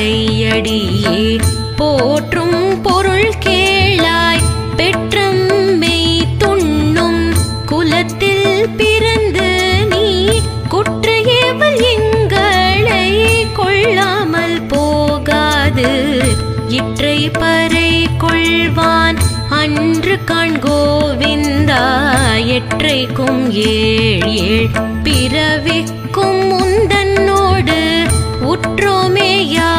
மறையடியே போற்றும் பொருள் கேளாய் பெற்றம்மை துண்ணும் குலத்தில் பிறந்து நீ குற்றையேவல் எங்களை கொள்ளாமல் போகாது இற்றை பறை கொள்வான் அன்று காண்கோவிந்தா எற்றைக்கும் ஏழ் ஏழ் பிறவிக்கும் முந்தன்னோடு உற்றோமேயா